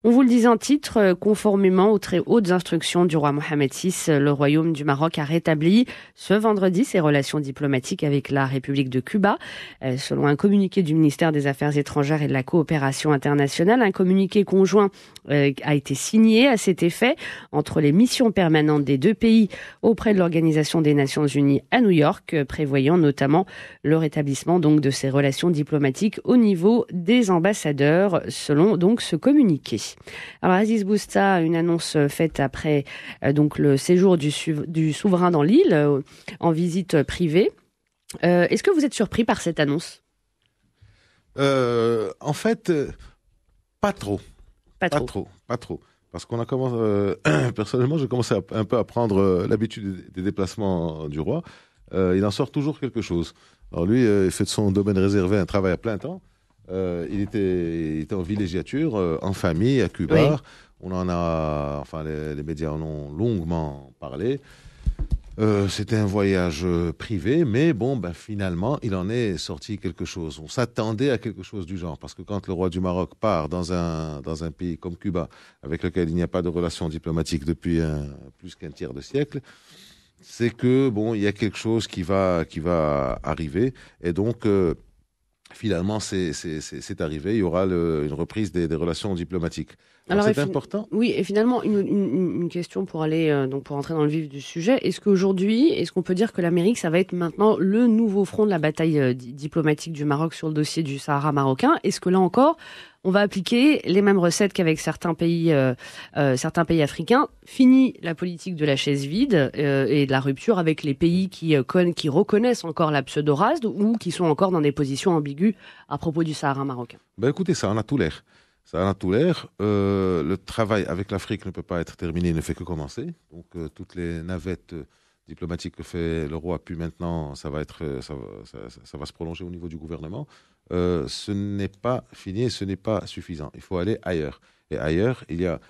On vous le disait en titre, conformément aux très hautes instructions du roi Mohamed VI, le Royaume du Maroc a rétabli ce vendredi ses relations diplomatiques avec la République de Cuba. Selon un communiqué du ministère des Affaires étrangères et de la coopération internationale, un communiqué conjoint a été signé à cet effet entre les missions permanentes des deux pays auprès de l'Organisation des Nations Unies à New York, prévoyant notamment le rétablissement donc de ces relations diplomatiques au niveau des ambassadeurs, selon donc ce communiqué. Alors Aziz Bousta, une annonce faite après donc le séjour du souverain dans l'île en visite privée. Est-ce que vous êtes surpris par cette annonce ? En fait, pas trop. Pas trop. Parce qu'on a commencé, personnellement, j'ai commencé un peu à prendre l'habitude des déplacements du roi. Il en sort toujours quelque chose. Alors lui, il fait de son domaine réservé un travail à plein temps. Il était en villégiature, en famille, à Cuba. Oui. On en a, enfin, les médias en ont longuement parlé. C'était un voyage privé, mais bon, finalement, il en est sorti quelque chose. On s'attendait à quelque chose du genre, parce que quand le roi du Maroc part dans un pays comme Cuba, avec lequel il n'y a pas de relations diplomatiques depuis plus qu'un tiers de siècle, c'est que bon, il y a quelque chose qui va arriver, et donc finalement, c'est arrivé. Il y aura une reprise des relations diplomatiques. Alors c'est important. Oui, et finalement, une question pour aller donc pour entrer dans le vif du sujet. Est-ce qu'on peut dire que l'Amérique, ça va être maintenant le nouveau front de la bataille diplomatique du Maroc sur le dossier du Sahara marocain ? Est-ce que là encore, on va appliquer les mêmes recettes qu'avec certains pays africains? Fini la politique de la chaise vide et de la rupture avec les pays qui reconnaissent encore la pseudo-RASD ou qui sont encore dans des positions ambiguës à propos du Sahara marocain. Écoutez, ça en a tout l'air. Le travail avec l'Afrique ne peut pas être terminé, il ne fait que commencer. Donc toutes les navettes diplomatiques que fait le roi, puis maintenant, ça va se prolonger au niveau du gouvernement. Ce n'est pas fini et ce n'est pas suffisant. Il faut aller ailleurs. Et ailleurs, il y a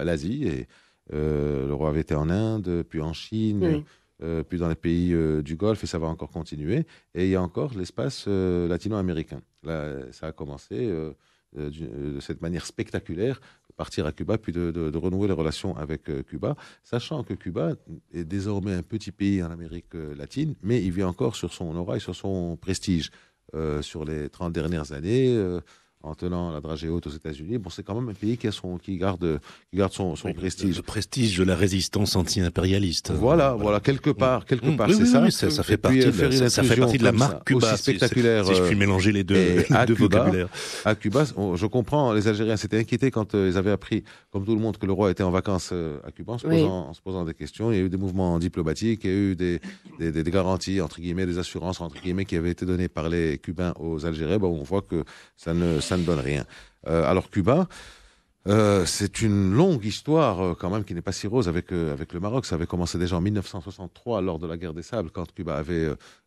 l'Asie. Et, le roi avait été en Inde, puis en Chine, puis dans les pays du Golfe, et ça va encore continuer. Et il y a encore l'espace latino-américain. Là, ça a commencé de cette manière spectaculaire, de partir à Cuba, puis de renouer les relations avec Cuba, sachant que Cuba est désormais un petit pays en Amérique latine, mais il vit encore sur son aura et sur son prestige. Sur les 30 dernières années, en tenant la dragée haute aux États-Unis, c'est quand même un pays qui garde son prestige. Le prestige de la résistance anti-impérialiste. Voilà, quelque part, oui, ça. Oui, ça fait partie de la marque Cuba, aussi spectaculaire. Si je puis mélanger les deux vocabulaires. À Cuba, je comprends, les Algériens s'étaient inquiétés quand ils avaient appris, comme tout le monde, que le roi était en vacances à Cuba, en se posant des questions. Il y a eu des mouvements diplomatiques, il y a eu des garanties, entre guillemets, des assurances, entre guillemets, qui avaient été données par les Cubains aux Algériens. On voit que ça ne donne rien. Alors Cuba, c'est une longue histoire quand même qui n'est pas si rose avec le Maroc. Ça avait commencé déjà en 1963 lors de la guerre des Sables, quand Cuba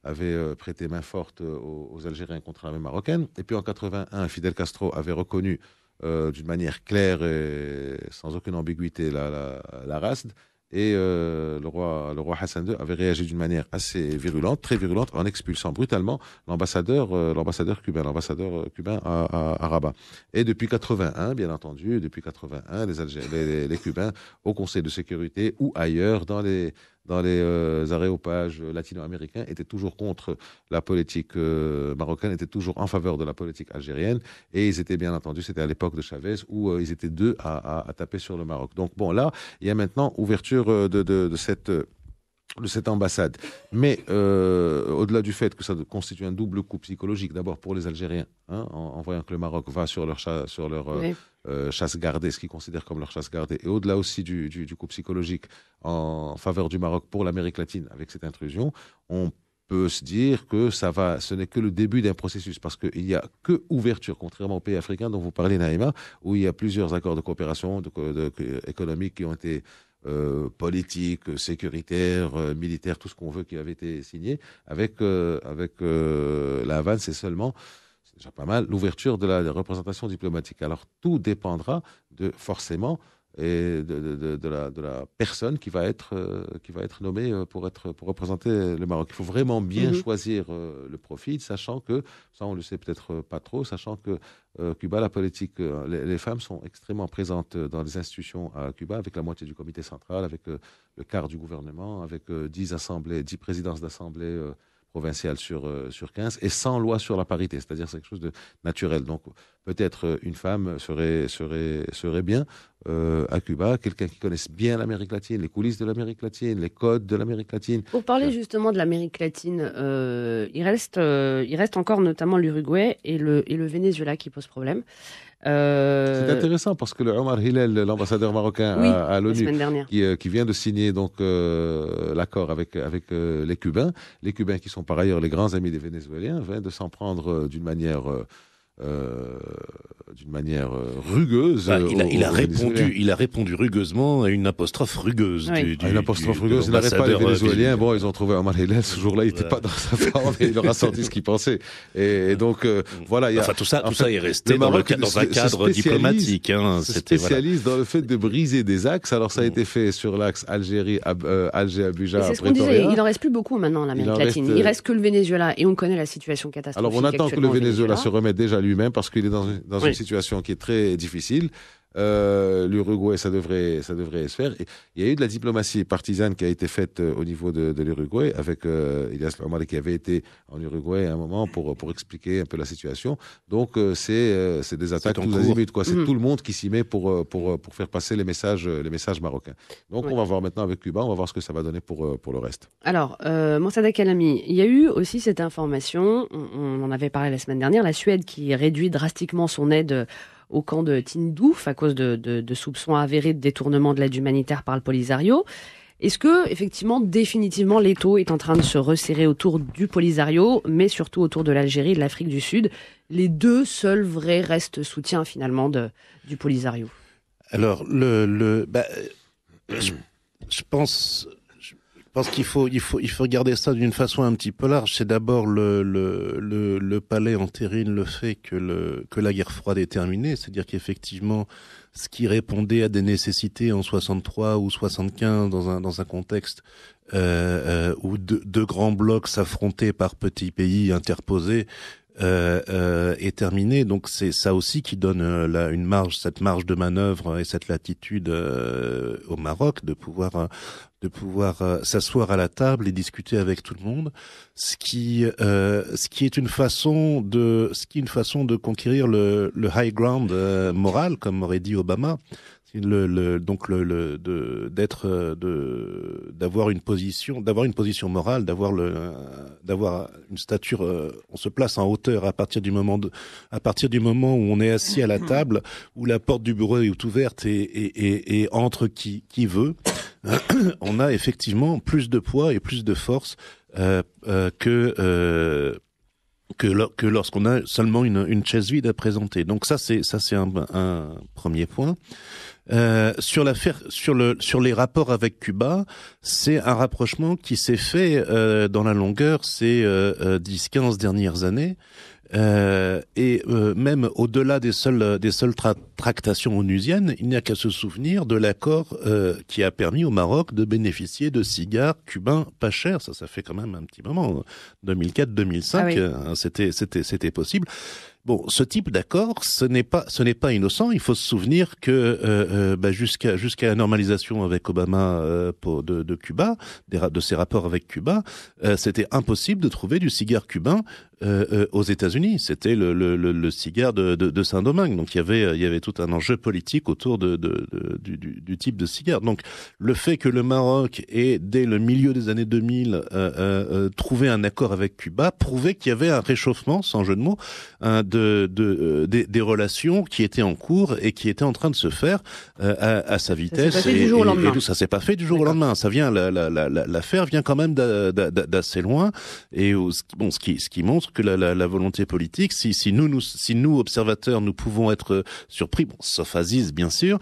avait prêté main forte aux Algériens contre l'armée marocaine. Et puis en 81, Fidel Castro avait reconnu d'une manière claire et sans aucune ambiguïté la RASD. Et le roi Hassan II avait réagi d'une manière assez virulente, très virulente, en expulsant brutalement l'ambassadeur cubain à Rabat. Et depuis 81, bien entendu, les Cubains au Conseil de sécurité ou ailleurs dans les aréopages latino-américains étaient toujours contre la politique marocaine, étaient toujours en faveur de la politique algérienne, et ils étaient bien entendu, c'était à l'époque de Chavez, où ils étaient deux à taper sur le Maroc. Donc là, il y a maintenant ouverture de cette ambassade. Mais au-delà du fait que ça constitue un double coup psychologique, d'abord pour les Algériens, en voyant que le Maroc va sur leur chasse gardée, ce qu'ils considèrent comme leur chasse gardée, et au-delà aussi du coup psychologique en faveur du Maroc pour l'Amérique latine avec cette intrusion, on peut se dire que ce n'est que le début d'un processus, parce qu'il n'y a que ouverture, contrairement aux pays africains dont vous parlez, Naïma, où il y a plusieurs accords de coopération économique qui ont été politique, sécuritaire, militaire, tout ce qu'on veut qui avait été signé. Avec la Havane, c'est déjà pas mal, l'ouverture de la représentation diplomatique. Alors tout dépendra forcément et de la personne qui va être nommée pour représenter le Maroc. Il faut vraiment bien choisir le profil, sachant que, ça on le sait peut-être pas trop, sachant que Cuba, la politique, les femmes sont extrêmement présentes dans les institutions à Cuba, avec la moitié du comité central, avec le quart du gouvernement, avec 10 présidences d'assemblées provinciales sur 15, et sans loi sur la parité, c'est-à-dire c'est quelque chose de naturel. Donc peut-être une femme serait bien à Cuba, quelqu'un qui connaisse bien l'Amérique latine, les coulisses de l'Amérique latine, les codes de l'Amérique latine. Pour parler justement de l'Amérique latine, il reste encore notamment l'Uruguay et le Venezuela qui posent problème. C'est intéressant parce que le Omar Hillel, l'ambassadeur marocain à l'ONU, qui vient de signer donc l'accord avec les Cubains qui sont par ailleurs les grands amis des Vénézuéliens, vient de s'en prendre d'une manière rugueuse. Il a répondu rugueusement à une apostrophe rugueuse. Oui. Une apostrophe rugueuse. Il n'arrête pas les Vénézuéliens. Bon, ils ont trouvé Omar Hillel. Ce jour-là, il n'était pas dans sa forme et il leur a sorti ce qu'il pensait. Et donc, voilà. Tout ça est resté dans un cadre diplomatique. Se spécialise dans le fait de briser des axes. Alors, ça a été fait sur l'axe Alger-Abuja. C'est ce qu'on disait. Il n'en reste plus beaucoup maintenant, l'Amérique latine. Il reste que le Venezuela. Et on connaît la situation catastrophique. Alors, on attend que le Venezuela se remette déjà lui-même parce qu'il est dans une situation qui est très difficile. L'Uruguay, ça devrait se faire. Et il y a eu de la diplomatie partisane qui a été faite au niveau de l'Uruguay avec Ilyas Omar qui avait été en Uruguay à un moment pour expliquer un peu la situation. Donc c'est des attaques tous azimuts, quoi. C'est tout le monde qui s'y met pour faire passer les messages marocains. Donc on va voir maintenant avec Cuba, on va voir ce que ça va donner pour le reste. Alors Monsada Kalami, il y a eu aussi cette information, on en avait parlé la semaine dernière, la Suède qui réduit drastiquement son aide au camp de Tindouf à cause de soupçons avérés de détournement de l'aide humanitaire par le Polisario. Est-ce que, effectivement, définitivement, l'étau est en train de se resserrer autour du Polisario, mais surtout autour de l'Algérie et de l'Afrique du Sud, les deux seuls vrais restes soutiens, finalement, du Polisario? Alors, je pense qu'il faut regarder ça d'une façon un petit peu large. C'est d'abord le palais entérine le fait que la guerre froide est terminée, c'est-à-dire qu'effectivement ce qui répondait à des nécessités en 63 ou 75 dans un contexte où deux grands blocs s'affrontaient par petits pays interposés est terminé. Donc c'est ça aussi qui donne cette marge de manœuvre et cette latitude au Maroc de pouvoir s'asseoir à la table et discuter avec tout le monde, ce qui est une façon de conquérir le high ground moral, comme aurait dit Obama. D'avoir une position morale, d'avoir une stature, on se place en hauteur à partir du moment où on est assis à la table, où la porte du bureau est ouverte et entre qui veut. On a effectivement plus de poids et plus de force que lorsqu'on a seulement une chaise vide à présenter. Donc ça c'est un premier point. Sur les rapports avec Cuba, c'est un rapprochement qui s'est fait dans la longueur ces 10-15 dernières années. Et même au-delà des seules tractations onusiennes, il n'y a qu'à se souvenir de l'accord qui a permis au Maroc de bénéficier de cigares cubains pas chers. Ça fait quand même un petit moment. 2004-2005, c'était possible. Bon, ce type d'accord, ce n'est pas innocent. Il faut se souvenir que jusqu'à la normalisation avec Obama de Cuba, de ses rapports avec Cuba, c'était impossible de trouver du cigare cubain aux États-Unis. C'était le cigare de Saint-Domingue. Donc il y avait tout un enjeu politique autour du type de cigare. Donc le fait que le Maroc ait dès le milieu des années 2000 trouvé un accord avec Cuba prouvait qu'il y avait un réchauffement, sans jeu de mots, des relations qui étaient en cours et qui étaient en train de se faire à sa vitesse. Ça s'est pas fait du jour au lendemain. Ça s'est pas fait du jour au lendemain. Ça vient, l'affaire vient quand même d'assez loin. Et ce qui montre que la volonté politique, si nous observateurs, nous pouvons être surpris, sauf Aziz bien sûr,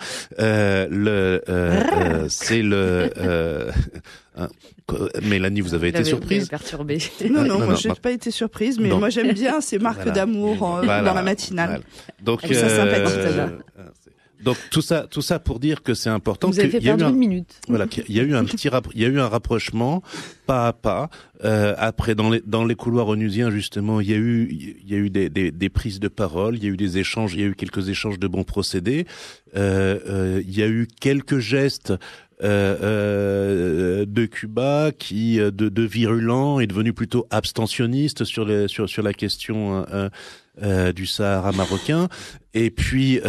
Mélanie, vous avez été surprise? Perturbée. Non, moi j'ai pas été surprise, mais moi j'aime bien ces marques d'amour dans la matinale. Donc ça sympathise. Donc tout ça pour dire que c'est important. Vous avez fait perdre une minute. Voilà, il y a eu un rapprochement pas à pas. Après, dans les couloirs onusiens, justement, il y a eu des prises de parole, il y a eu des échanges, il y a eu quelques échanges de bons procédés. Il y a eu quelques gestes de Cuba qui de virulent est devenu plutôt abstentionniste sur la question du Sahara marocain. Et puis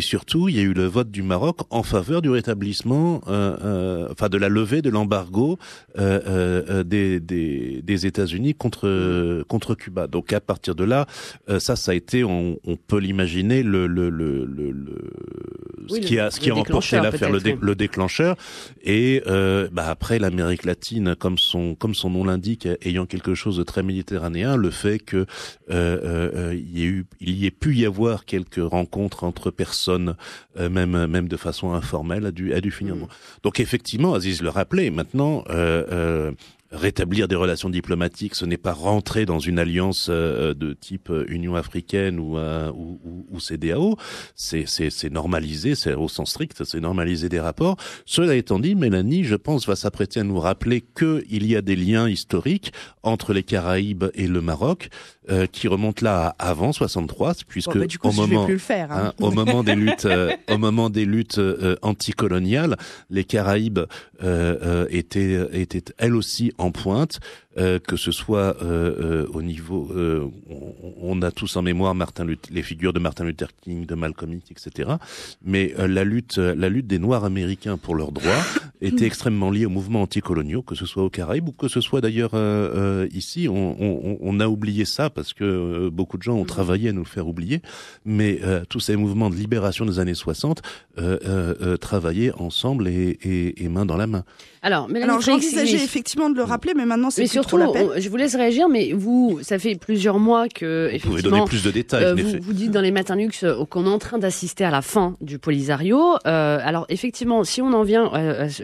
surtout, il y a eu le vote du Maroc en faveur du rétablissement, de la levée de l'embargo des États-Unis contre Cuba. Donc à partir de là, ça a été, on peut l'imaginer, ce qui a remporté l'affaire, le déclencheur. Et après, l'Amérique latine, comme son nom l'indique, ayant quelque chose de très méditerranéen, le fait que il y ait pu y avoir quelques rencontres entre personnes, même de façon informelle, a dû finir. Donc effectivement, Aziz le rappelait, maintenant rétablir des relations diplomatiques, ce n'est pas rentrer dans une alliance de type Union africaine ou CEDEAO, c'est normaliser, c'est au sens strict, c'est normaliser des rapports. Cela étant dit, Mélanie, je pense, va s'apprêter à nous rappeler qu'il y a des liens historiques entre les Caraïbes et le Maroc qui remontent là à avant 63, puisque au moment des luttes anticoloniales, les Caraïbes étaient elles aussi en pointe, que ce soit au niveau, on a tous en mémoire les figures de Martin Luther King, de Malcolm X, etc. Mais la lutte des Noirs américains pour leurs droits était extrêmement liée aux mouvements anticoloniaux, que ce soit aux Caraïbes ou que ce soit d'ailleurs ici. On a oublié ça parce que beaucoup de gens ont travaillé à nous le faire oublier. Mais tous ces mouvements de libération des années 60 travaillaient ensemble et main dans la main. Alors j'envisageais effectivement de le rappeler, mais maintenant c'est surtout, trop la peine. Je vous laisse réagir, mais vous, ça fait plusieurs mois que effectivement, vous pouvez donner plus de détails. Vous dites dans les Matins Luxe qu'on est en train d'assister à la fin du Polisario. Alors effectivement, si on en vient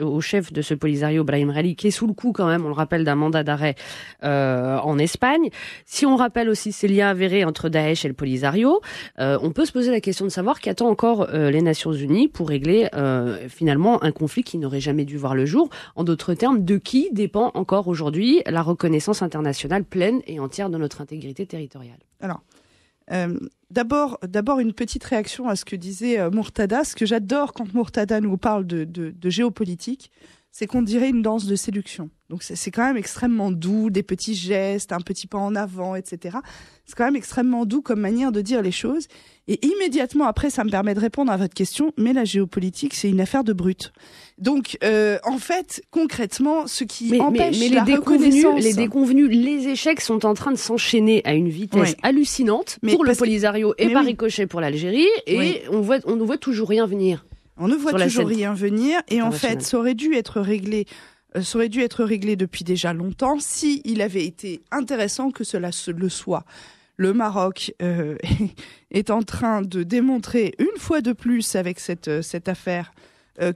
au chef de ce Polisario, Brahim Ghali, qui est sous le coup quand même, on le rappelle, d'un mandat d'arrêt en Espagne. Si on rappelle aussi ces liens avérés entre Daesh et le Polisario, on peut se poser la question de savoir qu'attend encore les Nations Unies pour régler finalement un conflit qui n'aurait jamais dû voir le jour. En d'autres termes, de qui dépend encore aujourd'hui la reconnaissance internationale pleine et entière de notre intégrité territoriale? Alors, d'abord une petite réaction à ce que disait Murtada. Ce que j'adore quand Murtada nous parle de géopolitique, c'est qu'on dirait une danse de séduction. Donc c'est quand même extrêmement doux, des petits gestes, un petit pas en avant, etc. C'est quand même extrêmement doux comme manière de dire les choses. Et immédiatement après, ça me permet de répondre à votre question, mais la géopolitique, c'est une affaire de brutes. Donc, en fait, concrètement, ce qui empêche la reconnaissance... Les déconvenus, les échecs sont en train de s'enchaîner à une vitesse hallucinante pour le Polisario et par ricochet pour l'Algérie, et on ne voit toujours rien venir. On ne voit toujours rien venir, et en fait, ça aurait dû être réglé depuis déjà longtemps si il avait été intéressant que cela le soit. Le Maroc est en train de démontrer une fois de plus avec cette affaire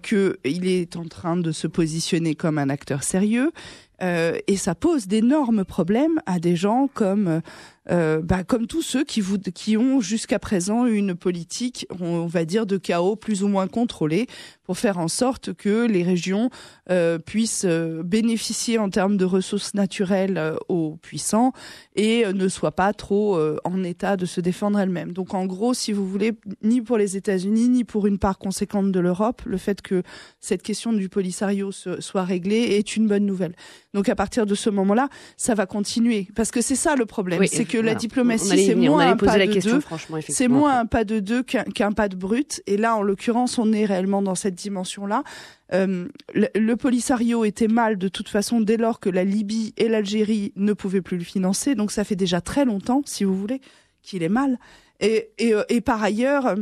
qu'il est en train de se positionner comme un acteur sérieux, et ça pose d'énormes problèmes à des gens comme tous ceux qui ont jusqu'à présent une politique, on va dire, de chaos plus ou moins contrôlée pour faire en sorte que les régions puissent bénéficier en termes de ressources naturelles aux puissants et ne soient pas trop en état de se défendre elles-mêmes. Donc en gros, si vous voulez, ni pour les États-Unis, ni pour une part conséquente de l'Europe, le fait que cette question du Polisario soit réglée est une bonne nouvelle. Donc à partir de ce moment-là, ça va continuer. Parce que c'est ça le problème, c'est que la diplomatie, c'est moins un pas de deux. C'est moins un pas de deux qu'un pas de brut. Et là, en l'occurrence, on est réellement dans cette dimension-là. Le Polisario était mal de toute façon dès lors que la Libye et l'Algérie ne pouvaient plus le financer. Donc ça fait déjà très longtemps, si vous voulez, qu'il est mal. Et par ailleurs...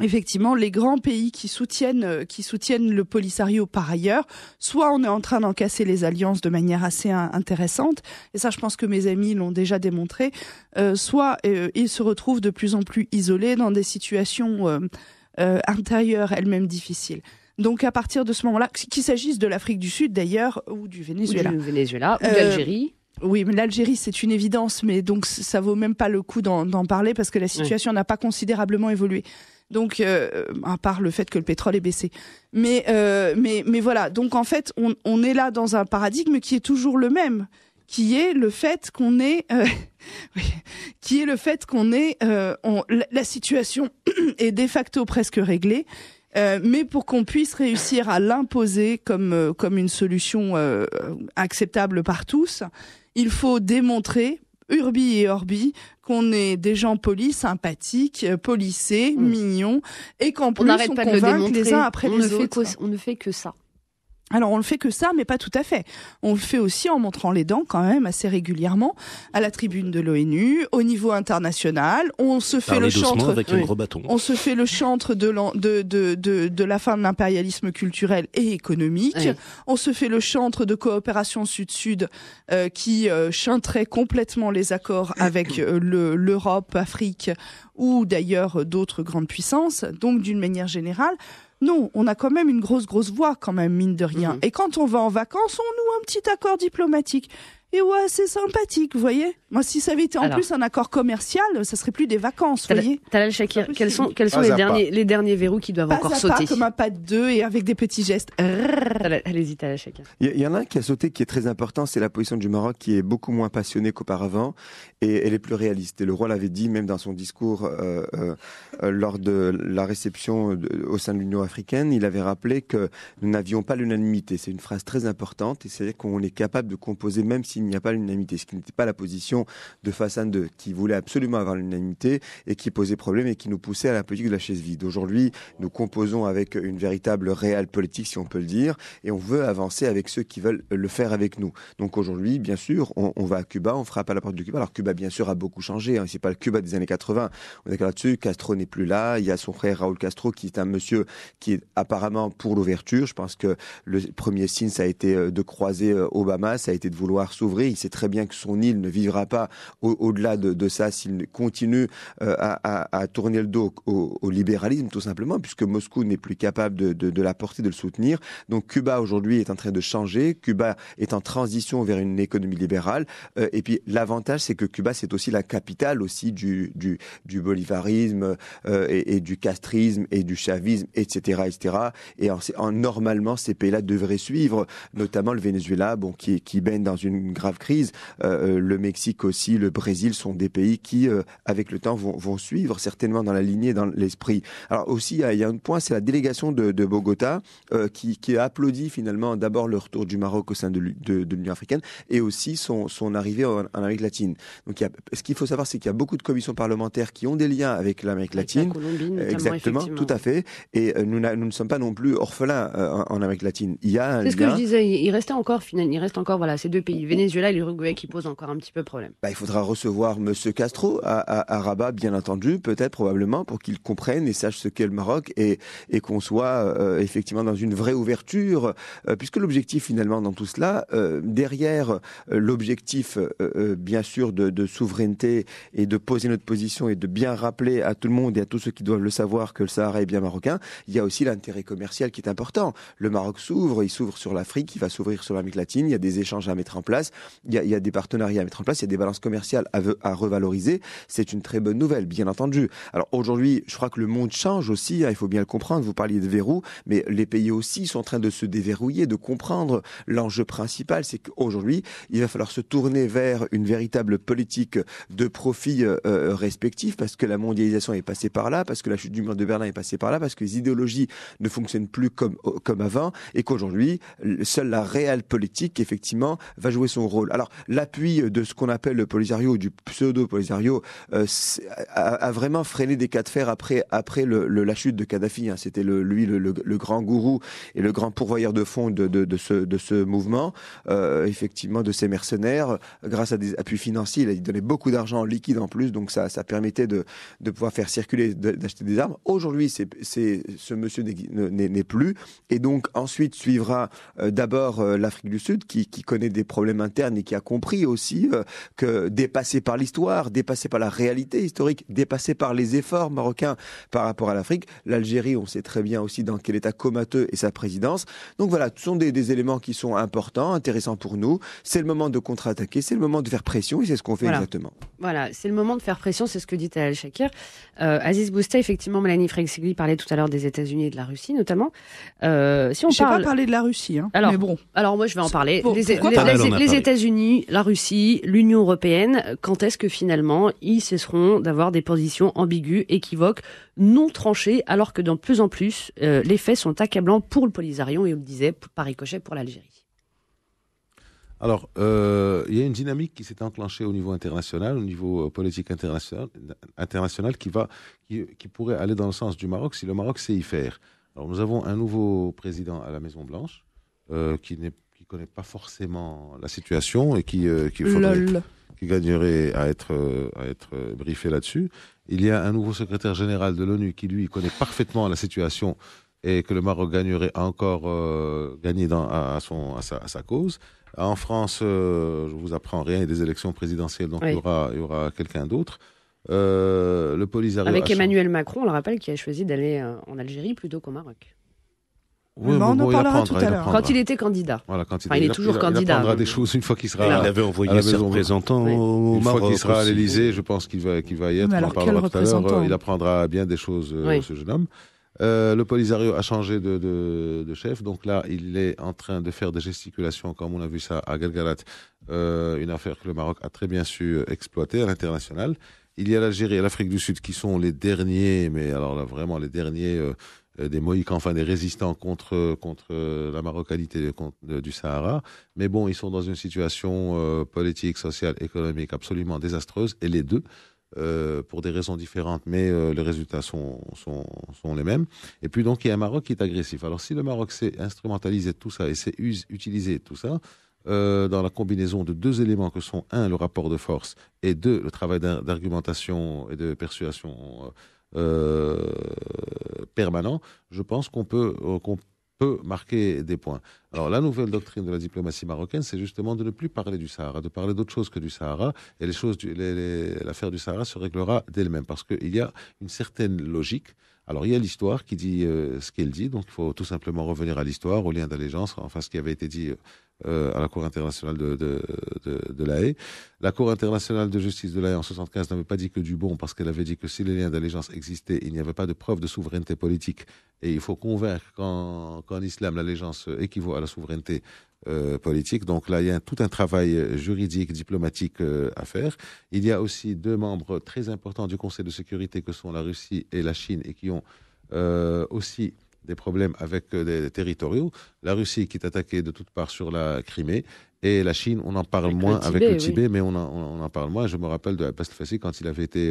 effectivement, les grands pays qui soutiennent le Polisario par ailleurs, soit on est en train d'en casser les alliances de manière assez intéressante, et ça je pense que mes amis l'ont déjà démontré, soit ils se retrouvent de plus en plus isolés dans des situations intérieures elles-mêmes difficiles. Donc à partir de ce moment-là, qu'il s'agisse de l'Afrique du Sud d'ailleurs, ou du Venezuela. Ou d'Algérie. Oui, mais l'Algérie, c'est une évidence, mais donc ça vaut même pas le coup d'en parler parce que la situation n'a pas considérablement évolué. Donc, à part le fait que le pétrole est baissé. Mais voilà. Donc, en fait, on est là dans un paradigme qui est toujours le même, qui est le fait qu'on est, la situation est de facto presque réglée. Mais pour qu'on puisse réussir à l'imposer comme une solution acceptable par tous, il faut démontrer, urbi et orbi, qu'on est des gens polis, sympathiques, policés, mignons, et qu'en plus on convainc les uns après les autres. On ne fait que ça. Alors on le fait que ça, mais pas tout à fait. On le fait aussi en montrant les dents quand même assez régulièrement à la tribune de l'ONU, au niveau international. On se fait le chantre avec un gros bâton. On se fait le chantre de la fin de l'impérialisme culturel et économique. Oui. On se fait le chantre de coopération sud-sud qui chanterait complètement les accords avec l'Europe, Afrique ou d'ailleurs d'autres grandes puissances. Donc d'une manière générale, non, on a quand même une grosse voix quand même, mine de rien. Et quand on va en vacances, on noue un petit accord diplomatique. Et ouais, c'est sympathique, vous voyez. Moi, si ça avait été en plus un accord commercial, ça serait plus des vacances, vous voyez. Talal Shakir, quels sont les derniers verrous qui doivent encore sauter? Comme un pas de deux et avec des petits gestes. Allez-y, Talal Shakir. Il y en a un qui a sauté qui est très important, c'est la position du Maroc qui est beaucoup moins passionnée qu'auparavant et elle est plus réaliste. Et le roi l'avait dit même dans son discours lors de la réception au sein de l'Union africaine, il avait rappelé que nous n'avions pas l'unanimité. C'est une phrase très importante et c'est-à-dire qu'on est capable de composer même si il n'y a pas l'unanimité, ce qui n'était pas la position de Hassan II, qui voulait absolument avoir l'unanimité et qui posait problème et qui nous poussait à la politique de la chaise vide. Aujourd'hui, nous composons avec une véritable réelle politique, si on peut le dire, et on veut avancer avec ceux qui veulent le faire avec nous. Donc aujourd'hui, bien sûr, on va à Cuba, on frappe à la porte de Cuba. Alors Cuba, bien sûr, a beaucoup changé, hein. C'est pas le Cuba des années 80. On est d'accord là-dessus. Castro n'est plus là. Il y a son frère Raúl Castro, qui est un monsieur qui est apparemment pour l'ouverture. Je pense que le premier signe, ça a été de croiser Obama, ça a été de vouloir s'ouvrir. Il sait très bien que son île ne vivra pas au-delà de ça s'il continue à tourner le dos au libéralisme, tout simplement, puisque Moscou n'est plus capable de la porter, de le soutenir. Donc Cuba, aujourd'hui, est en train de changer. Cuba est en transition vers une économie libérale. Et puis, l'avantage, c'est que Cuba, c'est aussi la capitale aussi du bolivarisme et du castrisme et du chavisme, etc., etc. Et normalement, ces pays-là devraient suivre, notamment le Venezuela, qui baigne dans une grave crise. Le Mexique aussi, le Brésil sont des pays qui, avec le temps, vont suivre certainement dans la lignée, dans l'esprit. Alors aussi, il y a un point, c'est la délégation de Bogota qui a applaudi finalement d'abord le retour du Maroc au sein de l'Union africaine et aussi son arrivée en Amérique latine. Donc, ce qu'il faut savoir, c'est qu'il y a beaucoup de commissions parlementaires qui ont des liens avec l'Amérique latine. La Colombie, exactement, tout à fait. Et nous ne sommes pas non plus orphelins en Amérique latine. Il y a un c'est ce que je disais. Il reste encore voilà, ces deux pays, Venezuela et l'Uruguay, qui posent encore un petit peu problème. Il faudra recevoir Monsieur Castro à Rabat, bien entendu, peut-être, probablement, pour qu'il comprenne et sache ce qu'est le Maroc et qu'on soit effectivement dans une vraie ouverture, puisque l'objectif finalement dans tout cela, derrière l'objectif bien sûr de souveraineté et de poser notre position et de bien rappeler à tout le monde et à tous ceux qui doivent le savoir que le Sahara est bien marocain, il y a aussi l'intérêt commercial qui est important. Le Maroc s'ouvre, il s'ouvre sur l'Afrique, il va s'ouvrir sur l'Amérique latine, il y a des échanges à mettre en place, il y a des partenariats à mettre en place, il y a des balances commerciales à revaloriser. C'est une très bonne nouvelle, bien entendu. Alors aujourd'hui, je crois que le monde change aussi, il faut bien le comprendre, vous parliez de verrou, mais les pays aussi sont en train de se déverrouiller, de comprendre l'enjeu principal, c'est qu'aujourd'hui, il va falloir se tourner vers une véritable politique de profit respectif, parce que la mondialisation est passée par là, parce que la chute du mur de Berlin est passée par là, parce que les idéologies ne fonctionnent plus comme avant, et qu'aujourd'hui, seule la réelle politique, effectivement, va jouer son rôle. Alors, l'appui de ce qu'on appelle le Polisario, du pseudo-Polisario, a vraiment freiné des cas de fer après la chute de Kadhafi. Hein. C'était lui le grand gourou et le grand pourvoyeur de fonds de ce mouvement, effectivement, de ces mercenaires, grâce à des appuis financiers. Il donnait beaucoup d'argent en liquide en plus, donc ça permettait de pouvoir faire circuler, d'acheter des armes. Aujourd'hui, ce monsieur n'est plus, et donc ensuite suivra d'abord l'Afrique du Sud, qui connaît des problèmes internes moderne et qui a compris aussi que dépassé par l'histoire, dépassé par la réalité historique, dépassé par les efforts marocains par rapport à l'Afrique, l'Algérie, on sait très bien aussi dans quel état comateux est sa présidence. Donc voilà, ce sont des éléments qui sont importants, intéressants pour nous. C'est le moment de contre-attaquer, c'est le moment de faire pression et c'est ce qu'on fait exactement. Voilà, c'est le moment de faire pression, c'est ce que dit Talal Shakir. Aziz Bousta, effectivement, Mélanie Freixigli parlait tout à l'heure des États-Unis et de la Russie notamment. Si on Je n'ai pas parlé de la Russie, hein, mais bon. Alors moi je vais en parler. Bon, les États-Unis, la Russie, l'Union européenne, quand est-ce que finalement ils cesseront d'avoir des positions ambiguës, équivoques, non tranchées, alors que de plus en plus les faits sont accablants pour le Polisario et on le disait par ricochet pour l'Algérie. Alors, il y a une dynamique qui s'est enclenchée au niveau international, au niveau politique international qui pourrait aller dans le sens du Maroc si le Maroc sait y faire. Alors, nous avons un nouveau président à la Maison-Blanche qui connaît pas forcément la situation et qui gagnerait à être briefé là-dessus. Il y a un nouveau secrétaire général de l'ONU qui, lui, connaît parfaitement la situation et que le Maroc gagnerait à encore gagner à sa cause. En France, je vous apprends rien, il y a des élections présidentielles, donc il y aura quelqu'un d'autre. Le Polisario avec Emmanuel Macron, on le rappelle, qui a choisi d'aller en Algérie plutôt qu'au Maroc. Oui, on en parlera tout à l'heure. Quand il était candidat. Voilà, il est toujours candidat. Il apprendra des choses une fois qu'il sera. Il avait envoyé ses représentants au Maroc. Une fois qu'il sera à l'Élysée, je pense qu'il va y être. Mais on en parlera tout à l'heure. Il apprendra bien des choses, ce jeune homme. Le Polisario a changé de chef, donc là, il est en train de faire des gesticulations, comme on a vu ça à Guelgarat, une affaire que le Maroc a très bien su exploiter à l'international. Il y a l'Algérie et l'Afrique du Sud qui sont les derniers, mais alors là, vraiment les derniers des Mohicans, enfin des résistants contre la marocanité du Sahara. Mais bon, ils sont dans une situation politique, sociale, économique absolument désastreuse, et les deux, pour des raisons différentes, mais les résultats sont les mêmes. Et puis donc, il y a un Maroc qui est agressif. Alors, si le Maroc sait instrumentaliser tout ça et sait utiliser tout ça, dans la combinaison de deux éléments que sont, un, le rapport de force, et deux, le travail d'argumentation et de persuasion permanent, je pense qu'on peut marquer des points. Alors, la nouvelle doctrine de la diplomatie marocaine, c'est justement de ne plus parler du Sahara, de parler d'autre chose que du Sahara, et l'affaire du Sahara se réglera d'elle-même, parce qu'il y a une certaine logique. Alors, il y a l'histoire qui dit ce qu'elle dit, donc il faut tout simplement revenir à l'histoire, au lien d'allégeance, enfin ce qui avait été dit à la Cour internationale de La Haye. La Cour internationale de justice de La Haye en 1975 n'avait pas dit que du bon, parce qu'elle avait dit que si les liens d'allégeance existaient, il n'y avait pas de preuve de souveraineté politique. Et il faut convaincre qu'en islam, l'allégeance équivaut à la souveraineté politique. Donc là, il y a tout un travail juridique, diplomatique à faire. Il y a aussi deux membres très importants du Conseil de sécurité que sont la Russie et la Chine et qui ont aussi des problèmes avec des territoriaux. La Russie qui est attaquée de toutes parts sur la Crimée et la Chine, on en parle moins avec le Tibet, mais on en parle moins. Je me rappelle de Abbas el-Fassi quand il avait été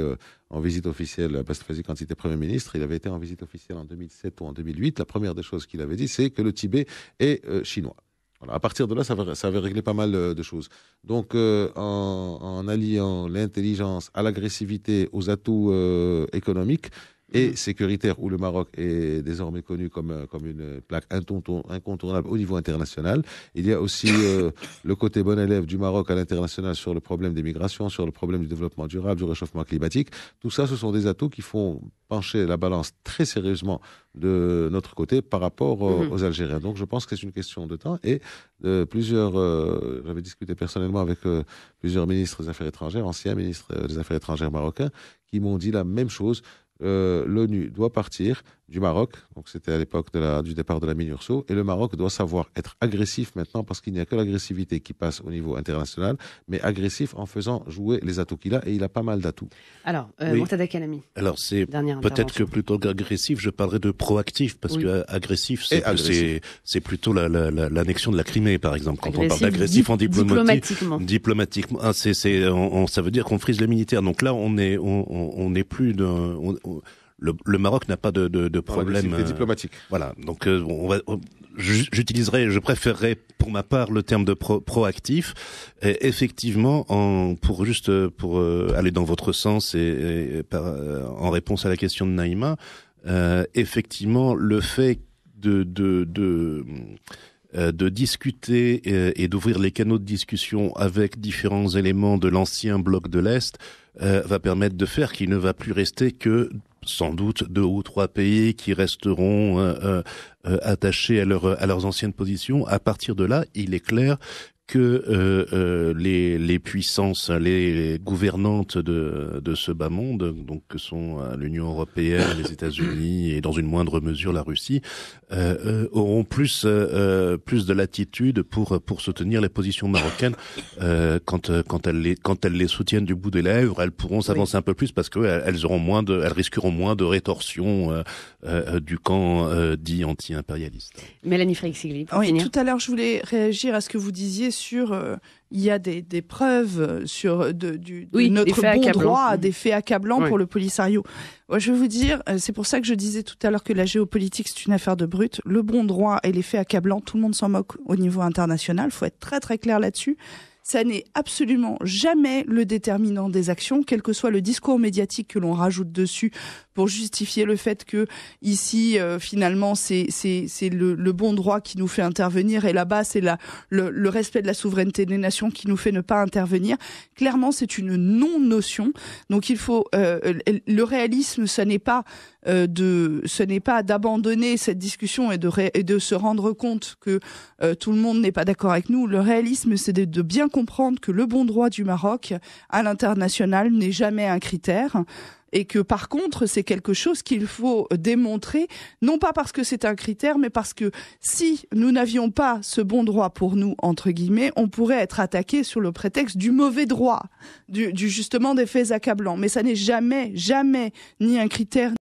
en visite officielle, Abbas el-Fassi quand il était Premier ministre, il avait été en visite officielle en 2007 ou en 2008. La première des choses qu'il avait dit, c'est que le Tibet est chinois. Voilà, à partir de là, ça avait réglé pas mal de choses. Donc, en alliant l'intelligence à l'agressivité, aux atouts économiques et sécuritaires, où le Maroc est désormais connu comme une plaque incontournable au niveau international. Il y a aussi le côté bon élève du Maroc à l'international sur le problème des migrations, sur le problème du développement durable, du réchauffement climatique. Tout ça, ce sont des atouts qui font pencher la balance très sérieusement de notre côté par rapport aux Algériens. Donc je pense que c'est une question de temps et j'avais discuté personnellement avec plusieurs ministres des Affaires étrangères, anciens ministres des Affaires étrangères marocains, qui m'ont dit la même chose. L'ONU doit partir du Maroc, donc c'était à l'époque du départ de la MINURSO, et le Maroc doit savoir être agressif maintenant parce qu'il n'y a que l'agressivité qui passe au niveau international, mais agressif en faisant jouer les atouts qu'il a, et il a pas mal d'atouts. Alors, Mourtada Kalami. Alors, c'est peut-être que plutôt qu'agressif, je parlerais de proactif, parce que agressif, c'est plutôt l'annexion de la Crimée, par exemple. Quand on parle d'agressif en diplomatiquement, ça veut dire qu'on frise les militaires. Donc là, on n'est plus le Maroc n'a pas de problème diplomatique. Voilà. Donc je préférerais pour ma part le terme de proactif. Et effectivement, pour aller dans votre sens en réponse à la question de Naïma, effectivement le fait de discuter et d'ouvrir les canaux de discussion avec différents éléments de l'ancien bloc de l'Est va permettre de faire qu'il ne va plus rester que sans doute 2 ou 3 pays qui resteront attachés à leurs anciennes positions. À partir de là, il est clair que les puissances, les gouvernantes de ce bas monde, donc que sont l'Union européenne, les États-Unis et dans une moindre mesure la Russie, auront plus de latitude pour soutenir les positions marocaines quand elles les soutiennent du bout des lèvres. Elles pourront s'avancer un peu plus parce que elles risqueront moins de rétorsions du camp dit anti-impérialiste. Mélanie Freixigli. Oui, tout à l'heure, je voulais réagir à ce que vous disiez sur il y a des preuves sur de notre bon droit, des faits accablants pour le Polisario. Moi, je vais vous dire, c'est pour ça que je disais tout à l'heure que la géopolitique, c'est une affaire de brut. Le bon droit et les faits accablants, tout le monde s'en moque au niveau international. Il faut être très très clair là-dessus. Ça n'est absolument jamais le déterminant des actions, quel que soit le discours médiatique que l'on rajoute dessus pour justifier le fait que ici, finalement, c'est le bon droit qui nous fait intervenir et là-bas, c'est le respect de la souveraineté des nations qui nous fait ne pas intervenir. Clairement, c'est une non-notion. Donc, il faut le réalisme, ce n'est pas d'abandonner cette discussion et de se rendre compte que tout le monde n'est pas d'accord avec nous. Le réalisme, c'est de bien comprendre que le bon droit du Maroc à l'international n'est jamais un critère. Et que par contre, c'est quelque chose qu'il faut démontrer, non pas parce que c'est un critère, mais parce que si nous n'avions pas ce bon droit pour nous, entre guillemets, on pourrait être attaqué sur le prétexte du mauvais droit, justement des faits accablants. Mais ça n'est jamais ni un critère,